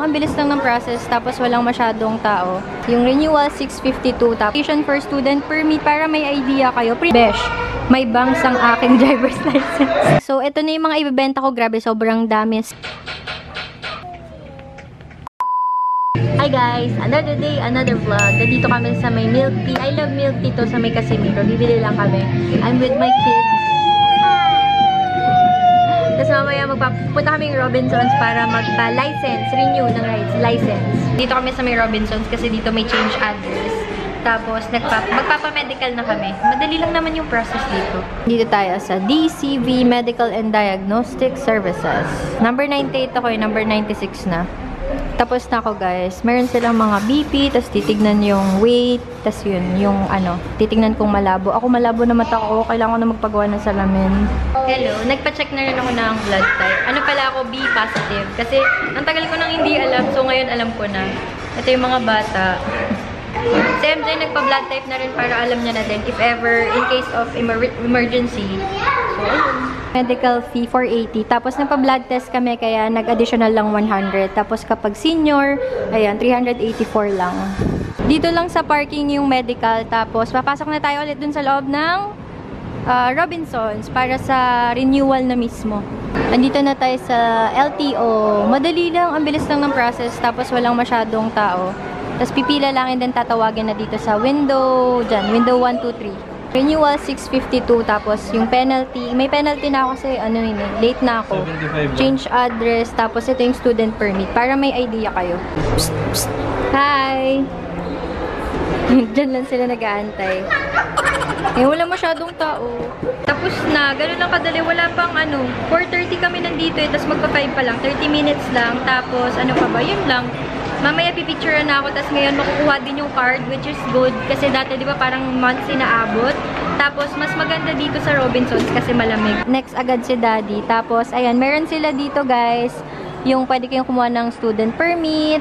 Ang bilis lang ng process, tapos walang masyadong tao. Yung renewal, 652. Tapos, application for student permit para may idea kayo. Besh, may bangs ang aking driver's license. So, ito na yung mga ibibenta ko. Grabe, sobrang dami. Hi guys! Another day, another vlog. Nandito kami sa may milk tea. I love milk tea to sa may Casimiro. Bibili lang kami. I'm with my kids. Tapos mamaya magpapunta kami ng Robinsons para magpa-license, renew ng license. Dito kami sa may Robinsons kasi dito may change address. Tapos magpapa-medical na kami. Madali lang naman yung process dito. Dito tayo sa DCV Medical and Diagnostic Services. Number 98 ako, number 96 na. Tapos na ako guys. Meron silang mga BP, tapos titignan yung weight, tapos yun, yung ano, titignan kung malabo. Ako malabo na mata ko, kailangan ko na magpagawa ng salamin. Hello, nagpa-check na rin ako ng blood type. Ano pala ako, B positive. Kasi ang tagal ko nang hindi alam, so ngayon alam ko na. Ito yung mga bata. Si MJ nagpa-blood type na rin para alam niya na din if ever in case of emergency. So, ayun. Medical fee 480. Tapos nagpa-blood test kami kaya nag-additional lang 100. Tapos kapag senior, ayan, 384 lang. Dito lang sa parking yung medical. Tapos papasok na tayo ulit dun sa loob ng Robinsons para sa renewal na mismo. Andito na tayo sa LTO. Madali lang, ang bilis lang ng process. Tapos walang masyadong tao. Tapos pipila lang and then tatawagin na dito sa window, dyan, window 1, 2, 3. Renewal 652, tapos yung penalty, may penalty na ako kasi ano yun eh, late na ako. Change address, tapos ito yung student permit, para may idea kayo. Psst, psst. Hi! Diyan lang sila nag-aantay. Eh, wala masyadong tao. Tapos na, gano'n lang kadali, wala pang ano, 4:30 kami nandito eh, tapos magpa-5 pa lang, 30 minutes lang, tapos ano pa ba, yun lang. Mamaya pipicture na ako, tapos ngayon makukuha din yung card, which is good. Kasi dati, di ba, parang months inaabot. Tapos, mas maganda dito sa Robinsons kasi malamig. Next agad si Daddy. Tapos, ayan, meron sila dito, guys. Yung pwede kayong kumuha ng student permit,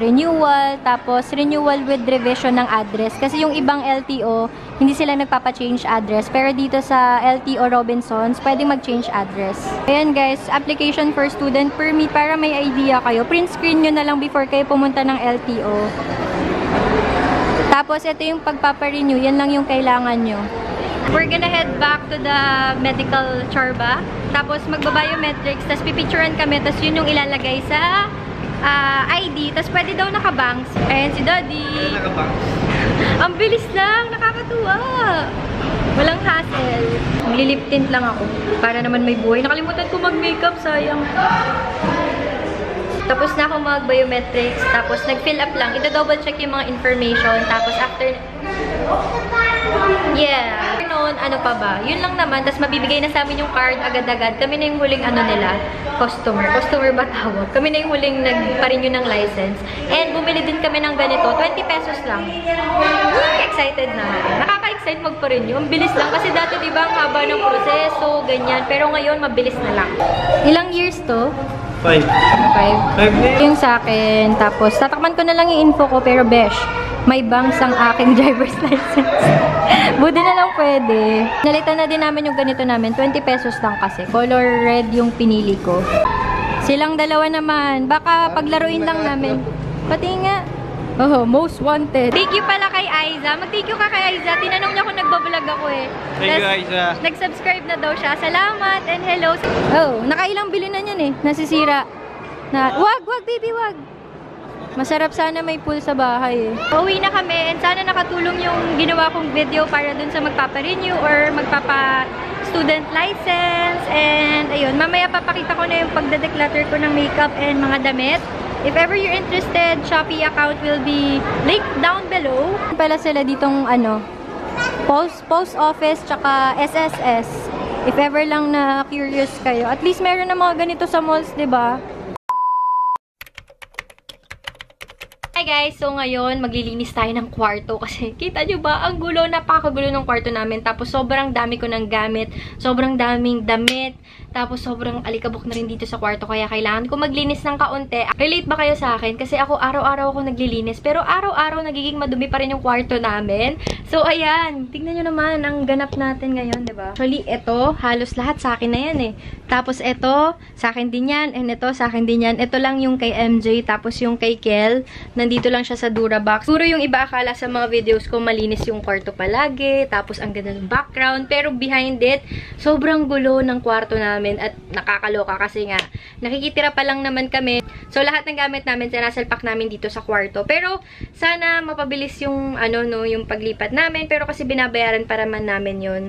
renewal, tapos renewal with revision ng address. Kasi yung ibang LTO, hindi sila nagpapa-change address. Pero dito sa LTO Robinsons, pwedeng mag-change address. Ayan guys, application for student permit para may idea kayo. Print screen nyo na lang before kayo pumunta ng LTO. Tapos ito yung pagpapa-renew, yan lang yung kailangan nyo. We're gonna head back to the medical charba. Tapos magba-biometrics, tapos pipicturean kami, tapos yun yung ilalagay sa ID, tapos pwede daw nakabanks. Ayan si Daddy. Nakabanks. Ang bilis lang, nakakatuwa. Walang hassle. Maglilip tint lang ako para naman may buhay. Nakalimutan ko mag-makeup, sayang. Tapos na ako mag-biometrics, tapos nag-fill up lang. Ito-double check yung mga information, tapos after... Yeah. Noon, ano pa ba? Yun lang naman. Tapos mabibigay na sa amin yung card agad-agad. Kami na yung huling ano nila, customer. Customer ba tawag? Kami na yung huling nagpa-renew ng license. And bumili din kami ng ganito. 20 pesos lang. Excited na. Nakaka-excite magpa-renew. Ang bilis lang. Kasi dati diba ang haba ng proseso, ganyan. Pero ngayon, mabilis na lang. Ilang years to? 5. 5 yung sa akin. Tapos, tatakman ko na lang yung info ko. Pero besh, may bangs ang aking driver's license. Buti na lang pwede. Nalitan na din namin yung ganito namin. 20 pesos lang kasi. Color red yung pinili ko. Silang dalawa naman. Baka paglaruin lang namin. Pati nga. Oh, most wanted. Thank you pala kay Aiza. Mag-thank you ka kay Aiza. Tinanong niya kung nagbablog ako eh. Thank you, Aiza. Nag-subscribe na daw siya. Salamat and hello. Oh, nakailang bilhin na yan eh. Nasisira. Wag, baby, wag. Masarap sana may pool sa bahay eh. Pauwi na kami and sana nakatulong yung ginawa kong video para dun sa magpapa-renew or magpapa-student license. And ayun, mamaya papakita ko na yung pagdedeclutter ko ng makeup and mga damit. If ever you're interested, Shopee account will be linked down below. Pala sila ditong ano, post office tsaka SSS. If ever lang na curious kayo. At least meron na mga ganito sa malls, 'di ba? Hi guys! So ngayon, maglilinis tayo ng kwarto kasi kita nyo ba, ang gulo, napakagulo ng kwarto namin. Tapos sobrang dami ko ng gamit, sobrang daming damit. Tapos sobrang alikabok na rin dito sa kwarto kaya kailangan ko maglinis ng kaunti. Relate ba kayo sa akin? Kasi ako araw-araw ako naglilinis pero araw-araw nagiging madumi pa rin yung kwarto namin. So ayan, tingnan nyo naman ang ganap natin ngayon, 'di ba? Actually, ito halos lahat sa akin na yan eh. Tapos ito, sa akin din yan, and ito sa akin din yan. Ito lang yung kay MJ, tapos yung kay Kel, nandito lang siya sa Durabox. Siguro yung iba akala sa mga videos ko malinis yung kwarto palagi, tapos ang ganda ng background, pero behind it, sobrang gulo ng kwarto namin. At nakakaloka kasi nga nakikitira pa lang naman kami. So lahat ng gamit namin sinasalpak namin dito sa kwarto. Pero sana mapabilis yung yung paglipat namin, pero kasi binabayaran para man namin 'yon.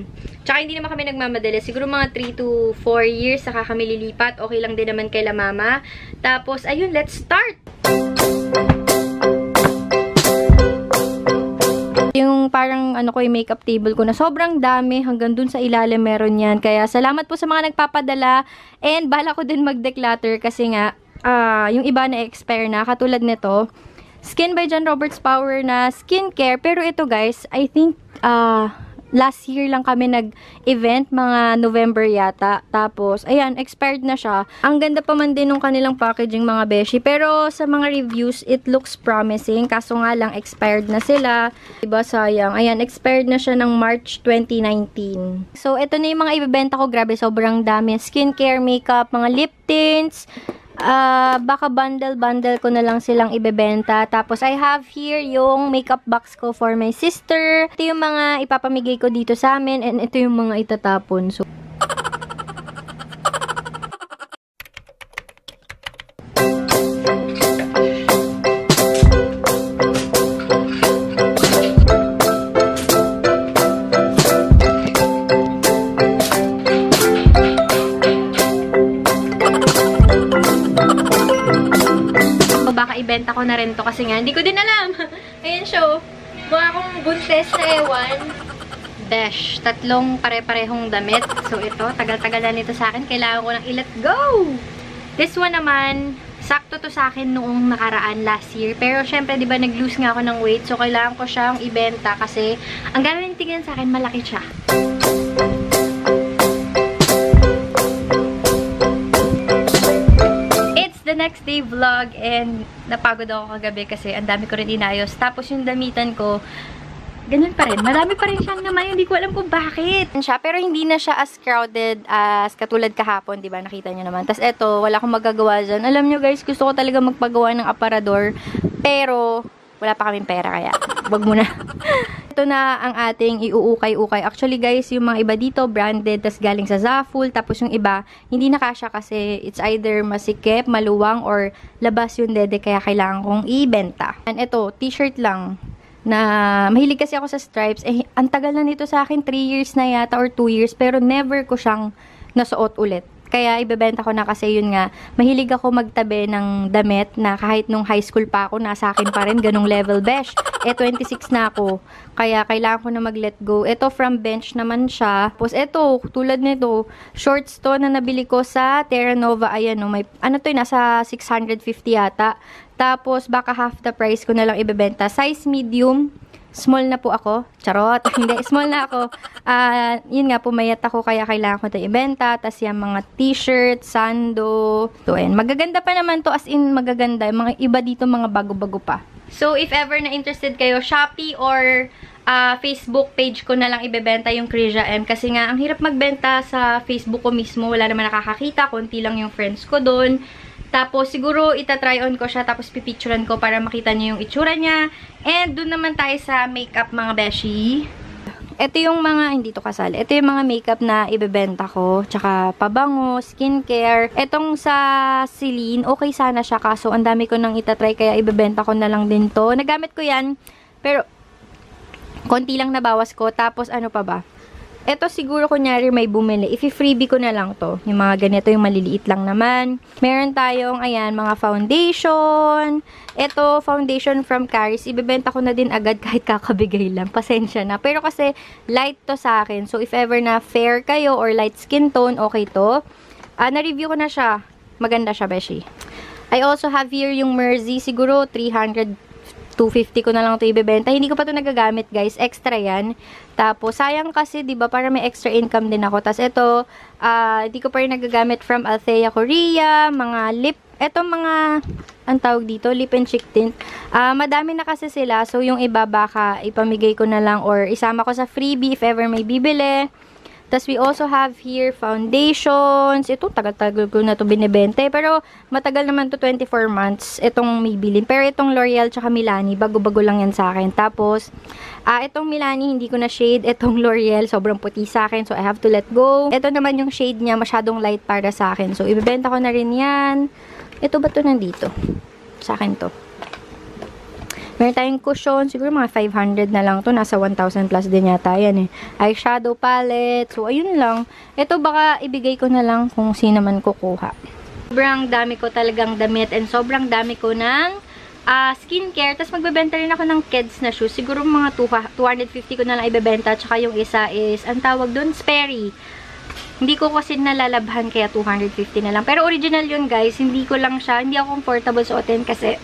Tsaka hindi naman kami nagmamadali. Siguro mga 3 to 4 years saka kami lilipat. Okay lang din naman kay la mama. Tapos ayun, let's start. Yung parang yung makeup table ko na sobrang dami, hanggang dun sa ilalim meron yan. Kaya salamat po sa mga nagpapadala, and bala ko din mag-declutter kasi nga yung iba na expire na, katulad nito Skin by John Roberts Power na skincare. Pero ito guys, I think last year lang kami nag-event, mga November yata. Tapos, ayan, expired na siya. Ang ganda pa man din ng kanilang packaging, mga beshi. Pero sa mga reviews, it looks promising. Kaso nga lang, expired na sila. Diba, sayang. Ayan, expired na siya ng March 2019. So, ito na yung mga ibebenta ko. Grabe, sobrang dami. Skincare, makeup, mga lip tints. Baka bundle ko na lang silang ibebenta. Tapos, I have here yung makeup box ko for my sister. Ito yung mga ipapamigay ko dito sa amin, and ito yung mga itatapon. So, ibenta ko na rin to kasi nga, hindi ko din alam. Ayan siya, mukha akong buntes na ewan. Besh, 3 pare-parehong damit. So, ito, tagal-tagal na nito sa akin. Kailangan ko nang i-let go. This one naman, sakto to sa akin noong nakaraan last year. Pero, syempre, di ba, nag-lose nga ako ng weight. So, kailangan ko siyang ibenta kasi ang gano'n tingnan sa akin, malaki siya. The next day vlog, and napagod ako kagabi kasi ang dami ko rin inayos. Tapos yung damitan ko, ganun pa rin. Marami pa rin siyang naman. Hindi ko alam kung bakit. Pero hindi na siya as crowded as katulad kahapon, di ba? Nakita nyo naman. Tapos eto, wala akong magagawa dyan. Alam nyo guys, gusto ko talaga magpagawa ng aparador. Pero, wala pa kaming pera kaya wag muna. Ito na ang ating iuukay-ukay. Actually guys, yung mga iba dito branded, tas galing sa Zaful, tapos yung iba hindi nakasya kasi it's either masikip, maluwang, or labas yung dede, kaya kailangan kong ibenta. And ito, t-shirt lang na mahilig kasi ako sa stripes. Eh, ang tagal na nito sa akin, 3 years na yata or 2 years, pero never ko siyang nasuot ulit. Kaya ibebenta ko na kasi yun nga, mahilig ako magtabi ng damit na kahit nung high school pa ako, nasa akin pa rin, ganong level besh. 26 na ako. Kaya kailangan ko na mag-let go. Ito from Bench naman siya. Tapos ito, tulad nito, shorts to na nabili ko sa Terra Nova. Ayan, no, may, nasa 650 yata. Tapos baka half the price ko na lang ibebenta. Size medium. Small na po ako. Charot. Hindi, small na ako. Yun nga, pumayat ako kaya kailangan ko ito ibenta. Tapos yung mga t-shirt, sando. So, ayan. Magaganda pa naman to, as in magaganda. Yung mga iba dito, mga bago-bago pa. So, if ever na interested kayo, Shopee or Facebook page ko na lang ibebenta yung Krizia M. Kasi nga, ang hirap magbenta sa Facebook ko mismo. Wala naman nakakakita. Konti lang yung friends ko doon. Tapos, siguro, itatry on ko siya. Tapos, pipicturean ko para makita niyo yung itsura niya. And, dun naman tayo sa makeup, mga beshi. Ito yung mga, hindi to kasali. Ito yung mga makeup na ibebenta ko. Tsaka, pabango, skincare. Etong sa Celine, okay sana siya. Kaso, ang dami ko nang itatry. Kaya, ibebenta ko na lang din to. Nagamit ko yan. Pero, konti lang nabawas ko. Tapos, ano pa ba? Ito siguro kunyari may bumili. If-freebie ko na lang to. Yung mga ganito, yung maliliit lang naman. Meron tayong, ayan, mga foundation. Ito, foundation from Caris. Ibebenta ko na din agad kahit kakabigay lang. Pasensya na. Pero kasi, light to sa akin. So, if ever na fair kayo or light skin tone, okay to. Na-review ko na siya. Maganda siya, beshi. I also have here yung Mersey. Siguro, 300 250 ko na lang ito ibebenta. Hindi ko pa ito nagagamit, guys. Extra yan. Tapos, sayang kasi, di ba, para may extra income din ako. Tapos, ito, hindi ko pa rin nagagamit from Althea Korea, mga lip, eto mga, ang tawag dito, lip and cheek tint. Madami na kasi sila. So, yung iba baka ipamigay ko na lang or isama ko sa freebie if ever may bibili. Tapos, we also have here foundations. Ito, tagal-tagal ko na ito binibente. Pero, matagal naman to 24 months. Itong Maybelline. Pero, itong L'Oreal tsaka Milani, bago-bago lang yan sa akin. Tapos, itong Milani, hindi ko na shade. Itong L'Oreal, sobrang puti sa akin. So, I have to let go. Ito naman yung shade niya, masyadong light para sa akin. So, ibibenta ko na rin yan. Ito ba ito nandito? Sa akin to. Meron tayong cushion. Siguro mga 500 na lang to. Nasa 1,000 plus din yata yan eh. Eyeshadow palette. So, ayun lang. Ito baka ibigay ko na lang kung sino man kukuha. Sobrang dami ko talagang damit and sobrang dami ko ng skincare. Tapos magbebenta rin ako ng kids na shoes. Siguro mga 250 ko na lang ibebenta. Tsaka yung isa is, ang tawag doon, Sperry. Hindi ko kasi nalalabhan kaya 250 na lang. Pero original yun, guys. Hindi ko lang siya, hindi ako comfortable suotin kasi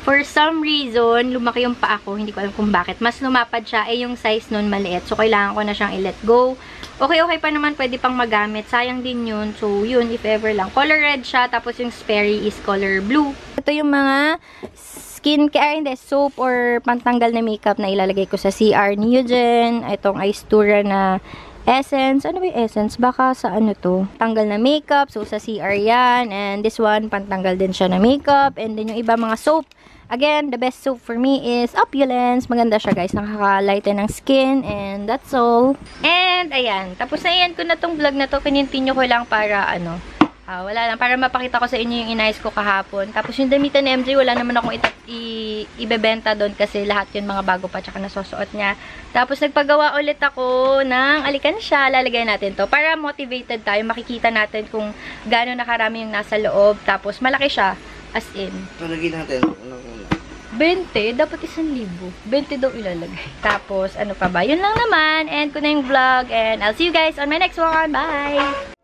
for some reason, lumaki yung paa ko. Hindi ko alam kung bakit. Mas lumapad siya. Yung size nun maliit. So, kailangan ko na siyang i-let go. Okay pa naman. Pwede pang magamit. Sayang din yun. So, yun, if ever lang. Color red siya. Tapos, yung Sperry is color blue. Ito yung mga skincare, hindi, soap or pantanggal na makeup na ilalagay ko sa CR ni Eugen. Itong Aestura na essence. Ano ba yung essence? Baka sa ano to? Tanggal na makeup. So, sa CR yan. And this one, pantanggal din siya na makeup. And then, yung iba mga soap. Again, the best soap for me is Opulence. Maganda siya, guys. Nakaka-lighten ng skin. And that's all. And, ayan. Tapos na yan ko na tong vlog na to. Kinintino ko lang para, wala lang. Para mapakita ko sa inyo yung inayos ko kahapon. Tapos yung damitan ni MJ, wala naman akong ibebenta doon kasi lahat yun mga bago pa tsaka nasusuot niya. Tapos nagpagawa ulit ako ng alikansya. Lalagay natin to para motivated tayo. Makikita natin kung gaano nakarami yung nasa loob. Tapos malaki siya. As in. Lagay natin. 20, dapat 1,000. 20 daw ilalagay. Tapos, ano pa ba? Yun lang naman. And ko na yung vlog. And I'll see you guys on my next one. Bye!